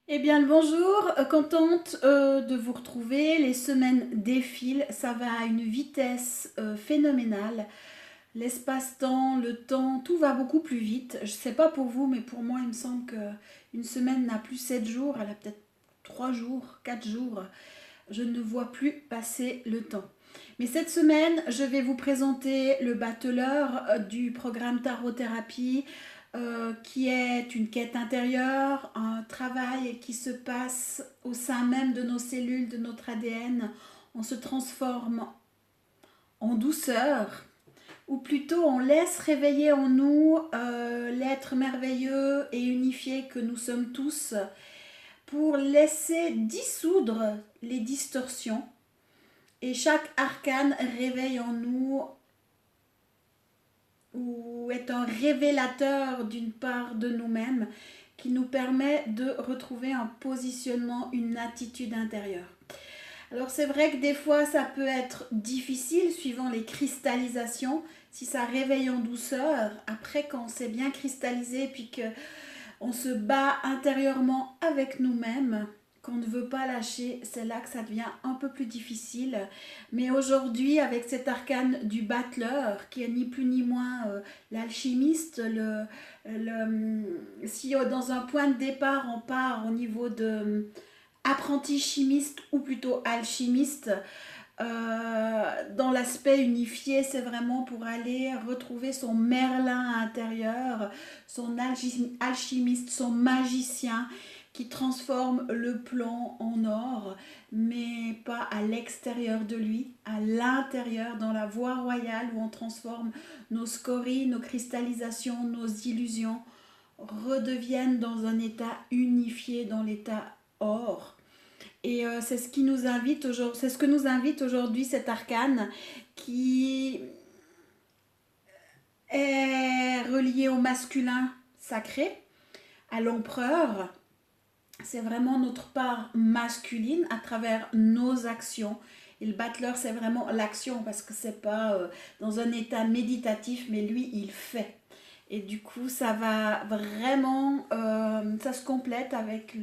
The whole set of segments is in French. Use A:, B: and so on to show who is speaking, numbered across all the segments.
A: Eh bien le bonjour, contente de vous retrouver. Les semaines défilent, ça va à une vitesse phénoménale. L'espace-temps, le temps, tout va beaucoup plus vite. Je ne sais pas pour vous, mais pour moi, il me semble qu'une semaine n'a plus 7 jours, elle a peut-être 3 jours, 4 jours. Je ne vois plus passer le temps. Mais cette semaine, je vais vous présenter le battleur du programme Tarothérapie, qui est une quête intérieure, un travail qui se passe au sein même de nos cellules, de notre ADN. On se transforme en douceur, ou plutôt on laisse réveiller en nous l'être merveilleux et unifié que nous sommes tous, pour laisser dissoudre les distorsions. Et chaque arcane réveille en nous ou est un révélateur d'une part de nous-mêmes qui nous permet de retrouver un positionnement, une attitude intérieure. Alors c'est vrai que des fois ça peut être difficile suivant les cristallisations, si ça réveille en douceur. Après, quand c'est bien cristallisé puis que on se bat intérieurement avec nous-mêmes, qu'on ne veut pas lâcher, c'est là que ça devient un peu plus difficile. Mais aujourd'hui, avec cet arcane du battleur, qui est ni plus ni moins l'alchimiste, si dans un point de départ on part au niveau de apprenti chimiste ou plutôt alchimiste, dans l'aspect unifié, c'est vraiment pour aller retrouver son Merlin intérieur, son alchimiste, son magicien qui transforme le plan en or, mais pas à l'extérieur de lui, à l'intérieur, dans la voie royale où on transforme nos scories, nos cristallisations, nos illusions, redeviennent dans un état unifié, dans l'état or. Et c'est ce qui nous invite aujourd'hui, c'est ce que nous invite aujourd'hui cet arcane qui est relié au masculin sacré, à l'empereur. C'est vraiment notre part masculine à travers nos actions. Et le battleur, c'est vraiment l'action parce que c'est pas dans un état méditatif, mais lui, il fait. Et du coup, ça va vraiment, ça se complète avec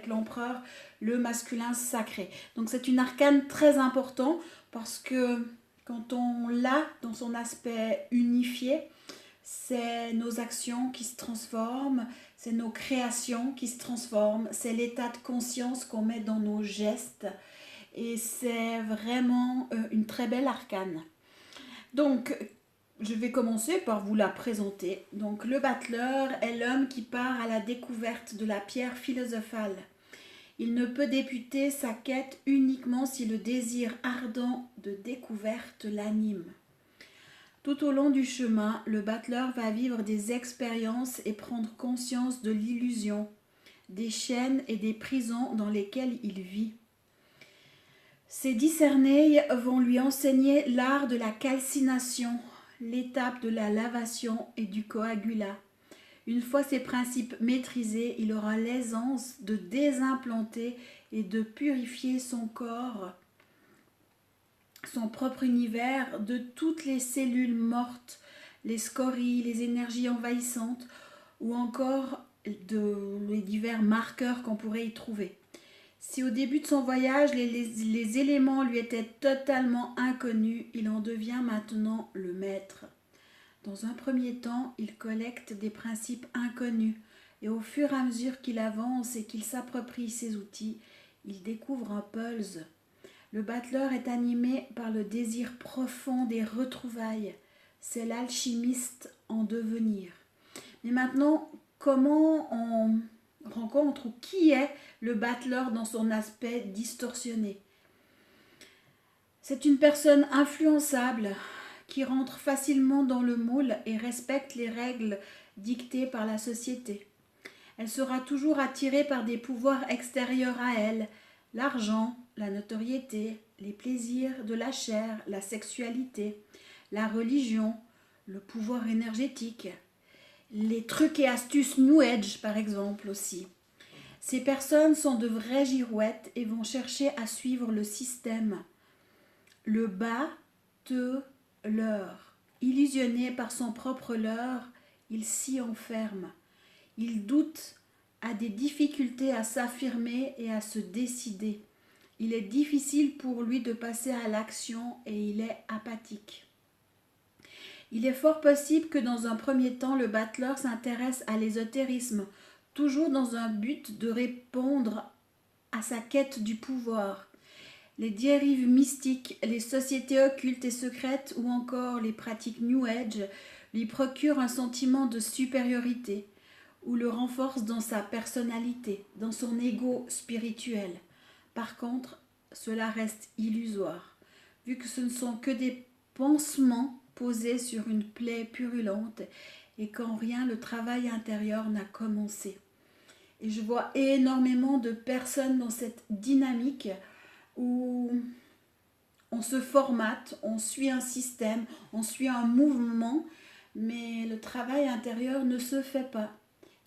A: l'empereur, le masculin sacré. Donc c'est une arcane très importante parce que quand on l'a dans son aspect unifié, c'est nos actions qui se transforment, c'est nos créations qui se transforment, c'est l'état de conscience qu'on met dans nos gestes. Et c'est vraiment une très belle arcane. Donc, je vais commencer par vous la présenter. Donc, le battleur est l'homme qui part à la découverte de la pierre philosophale. Il ne peut débuter sa quête uniquement si le désir ardent de découverte l'anime. Tout au long du chemin, le battleur va vivre des expériences et prendre conscience de l'illusion, des chaînes et des prisons dans lesquelles il vit. Ces discernés vont lui enseigner l'art de la calcination, l'étape de la lavation et du coagulat. Une fois ces principes maîtrisés, il aura l'aisance de désimplanter et de purifier son corps, son propre univers, de toutes les cellules mortes, les scories, les énergies envahissantes ou encore les divers marqueurs qu'on pourrait y trouver. Si au début de son voyage, les éléments lui étaient totalement inconnus, il en devient maintenant le maître. Dans un premier temps, il collecte des principes inconnus et au fur et à mesure qu'il avance et qu'il s'approprie ses outils, il découvre un pulse. Le battleur est animé par le désir profond des retrouvailles. C'est l'alchimiste en devenir. Mais maintenant, comment on rencontre ou qui est le battleur dans son aspect distorsionné? C'est une personne influençable qui rentre facilement dans le moule et respecte les règles dictées par la société. Elle sera toujours attirée par des pouvoirs extérieurs à elle, l'argent, la notoriété, les plaisirs de la chair, la sexualité, la religion, le pouvoir énergétique, les trucs et astuces New Age par exemple aussi. Ces personnes sont de vraies girouettes et vont chercher à suivre le système. Le bas te leurre. Illusionné par son propre leurre, il s'y enferme. Il doute a des difficultés à s'affirmer et à se décider. Il est difficile pour lui de passer à l'action et il est apathique. Il est fort possible que dans un premier temps, le battleur s'intéresse à l'ésotérisme, toujours dans un but de répondre à sa quête du pouvoir. Les dérives mystiques, les sociétés occultes et secrètes ou encore les pratiques New Age lui procurent un sentiment de supériorité ou le renforcent dans sa personnalité, dans son ego spirituel. Par contre, cela reste illusoire, vu que ce ne sont que des pansements posés sur une plaie purulente et qu'en rien le travail intérieur n'a commencé. Et je vois énormément de personnes dans cette dynamique où on se formate, on suit un système, on suit un mouvement, mais le travail intérieur ne se fait pas.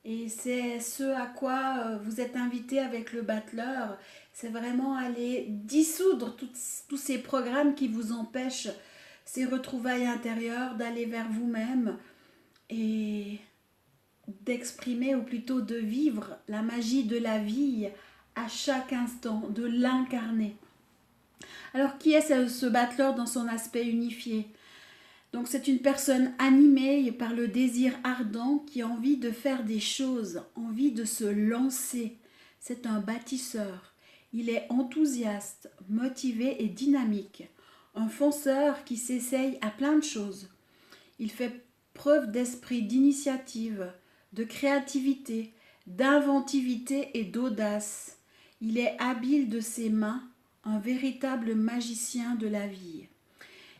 A: Et c'est ce à quoi vous êtes invité avec le battleur, c'est vraiment aller dissoudre tous ces programmes qui vous empêchent ces retrouvailles intérieures, d'aller vers vous-même et d'exprimer ou plutôt de vivre la magie de la vie à chaque instant, de l'incarner. Alors qui est ce battleur dans son aspect unifié? Donc c'est une personne animée par le désir ardent qui a envie de faire des choses, envie de se lancer. C'est un bâtisseur. Il est enthousiaste, motivé et dynamique. Un fonceur qui s'essaye à plein de choses. Il fait preuve d'esprit d'initiative, de créativité, d'inventivité et d'audace. Il est habile de ses mains, un véritable magicien de la vie.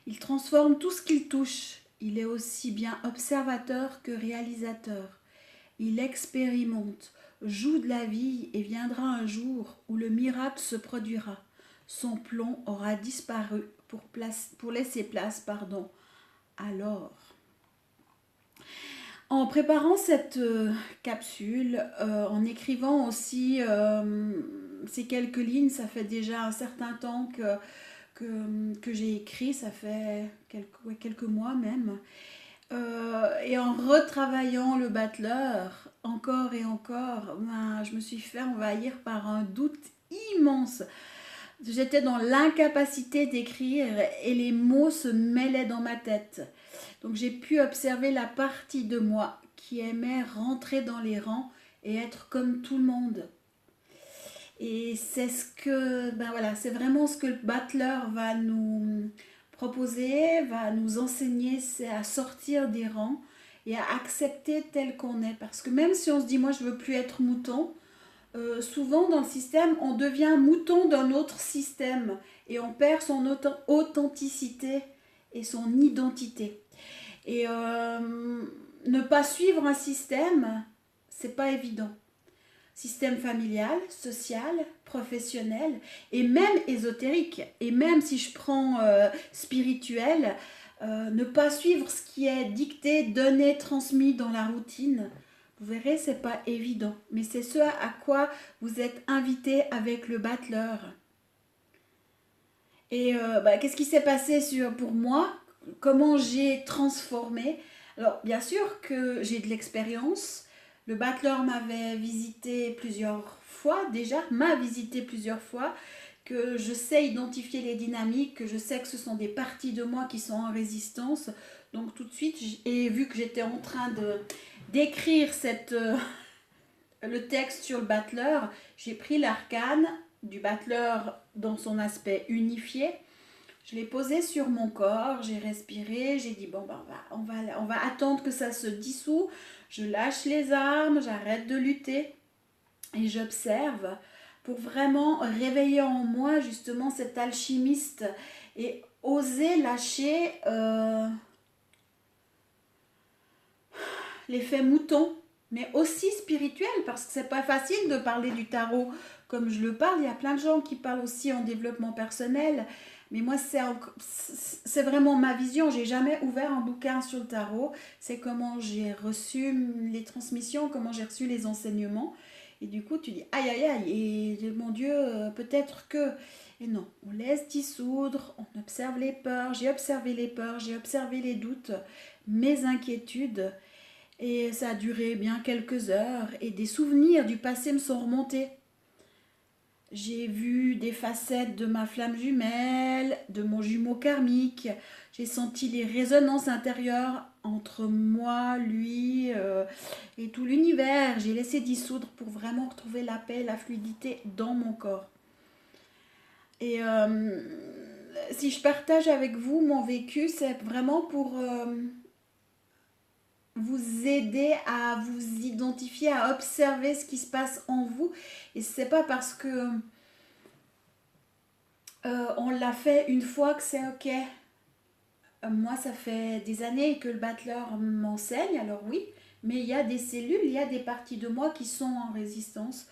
A: Il transforme tout ce qu'il touche. Il est aussi bien observateur que réalisateur. Il expérimente, joue de la vie et viendra un jour où le miracle se produira. Son plomb aura disparu pour laisser place, alors. En préparant cette capsule, en écrivant aussi ces quelques lignes, ça fait déjà un certain temps que j'ai écrit, ça fait quelques mois même. Et en retravaillant le battleur, encore et encore, je me suis fait envahir par un doute immense. J'étais dans l'incapacité d'écrire et les mots se mêlaient dans ma tête. Donc j'ai pu observer la partie de moi qui aimait rentrer dans les rangs et être comme tout le monde. Et c'est c'est vraiment ce que le battleur va nous proposer, va nous enseigner, c'est à sortir des rangs et à accepter tel qu'on est. Parce que même si on se dit, moi je veux plus être mouton, souvent dans le système, on devient mouton d'un autre système et on perd son authenticité et son identité. Et ne pas suivre un système, c'est pas évident. Système familial, social, professionnel et même ésotérique. Et même si je prends spirituel, ne pas suivre ce qui est dicté, donné, transmis dans la routine. Vous verrez, c'est pas évident. Mais c'est ce à quoi vous êtes invité avec le battleur. Et qu'est-ce qui s'est passé pour moi? Comment j'ai transformé? Alors, bien sûr que j'ai de l'expérience. Le battleur m'avait visité plusieurs fois déjà, que je sais identifier les dynamiques, que je sais que ce sont des parties de moi qui sont en résistance. Donc tout de suite, et vu que j'étais en train d'écrire le texte sur le battleur, j'ai pris l'arcane du battleur dans son aspect unifié. Je l'ai posé sur mon corps, j'ai respiré, j'ai dit on va attendre que ça se dissout. Je lâche les armes, j'arrête de lutter et j'observe pour vraiment réveiller en moi justement cet alchimiste et oser lâcher l'effet mouton, mais aussi spirituel, parce que c'est pas facile de parler du tarot comme je le parle. Il y a plein de gens qui parlent aussi en développement personnel, mais moi c'est vraiment ma vision. J'ai jamais ouvert un bouquin sur le tarot. C'est comment j'ai reçu les transmissions, comment j'ai reçu les enseignements. Et du coup tu dis aïe aïe aïe, et mon Dieu, peut-être que... Et non, on laisse dissoudre, on observe les peurs. J'ai observé les peurs, j'ai observé les doutes, mes inquiétudes. Et ça a duré bien quelques heures et des souvenirs du passé me sont remontés. J'ai vu des facettes de ma flamme jumelle, de mon jumeau karmique. J'ai senti les résonances intérieures entre moi, lui et tout l'univers. J'ai laissé dissoudre pour vraiment retrouver la paix, la fluidité dans mon corps. Et si je partage avec vous mon vécu, c'est vraiment pour vous aider à vous identifier, à observer ce qui se passe en vous. Et c'est pas parce que on l'a fait une fois que c'est ok. Moi, ça fait des années que le battleur m'enseigne, alors oui, mais il y a des cellules, il y a des parties de moi qui sont en résistance.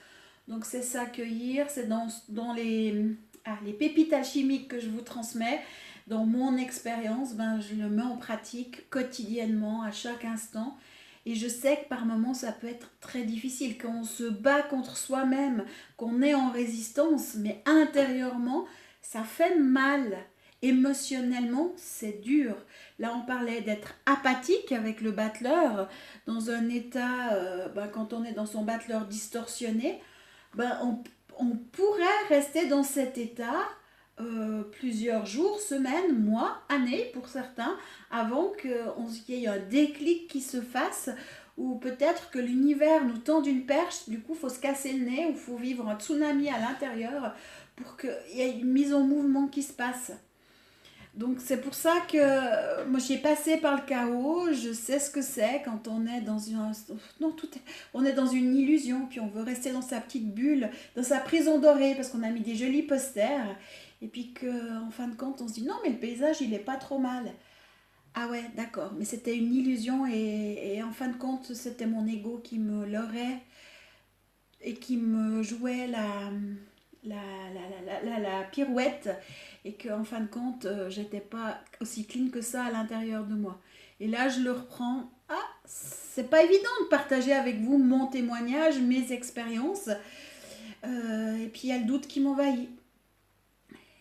A: Donc c'est s'accueillir, c'est dans les pépites alchimiques que je vous transmets, dans mon expérience, ben, je le mets en pratique quotidiennement, à chaque instant. Et je sais que par moments, ça peut être très difficile quand on se bat contre soi-même, qu'on est en résistance, mais intérieurement, ça fait mal. Émotionnellement, c'est dur. Là, on parlait d'être apathique avec le battleur, dans un état, ben, quand on est dans son battleur distorsionné, ben, on pourrait rester dans cet état plusieurs jours, semaines, mois, années pour certains, avant qu'il y ait un déclic qui se fasse, ou peut-être que l'univers nous tende une perche, du coup il faut se casser le nez, ou il faut vivre un tsunami à l'intérieur pour qu'il y ait une mise en mouvement qui se passe. Donc c'est pour ça que moi j'ai passé par le chaos, je sais ce que c'est quand on est dans une non on est dans une illusion puis on veut rester dans sa petite bulle, dans sa prison dorée parce qu'on a mis des jolis posters et puis que en fin de compte on se dit non mais le paysage il est pas trop mal. Ah ouais, d'accord, mais c'était une illusion et en fin de compte c'était mon ego qui me leurrait et qui me jouait la, la pirouette et qu'en fin de compte, j'étais pas aussi clean que ça à l'intérieur de moi. Et là, je le reprends. Ah, c'est pas évident de partager avec vous mon témoignage, mes expériences. Et puis il y a le doute qui m'envahit.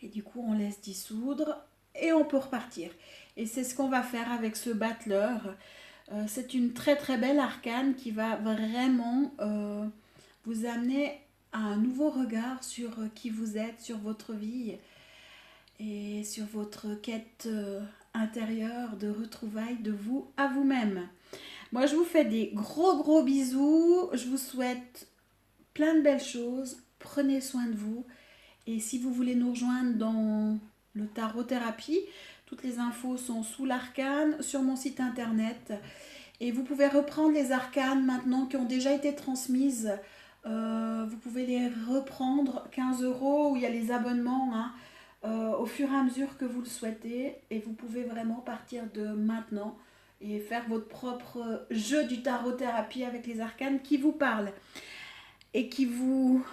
A: Et du coup, on laisse dissoudre et on peut repartir. Et c'est ce qu'on va faire avec ce battleur. C'est une très très belle arcane qui va vraiment vous amener à un nouveau regard sur qui vous êtes, sur votre vie et sur votre quête intérieure de retrouvailles de vous à vous-même. Moi, je vous fais des gros gros bisous. Je vous souhaite plein de belles choses. Prenez soin de vous. Et si vous voulez nous rejoindre dans le tarot thérapie, toutes les infos sont sous l'arcane sur mon site internet. Et vous pouvez reprendre les arcanes maintenant qui ont déjà été transmises. Vous pouvez les reprendre 15 euros où il y a les abonnements hein, au fur et à mesure que vous le souhaitez. Et vous pouvez vraiment partir de maintenant et faire votre propre jeu du tarot thérapie avec les arcanes qui vous parlent et qui vous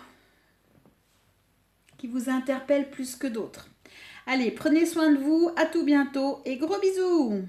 A: interpellent plus que d'autres. Allez, prenez soin de vous, à tout bientôt et gros bisous!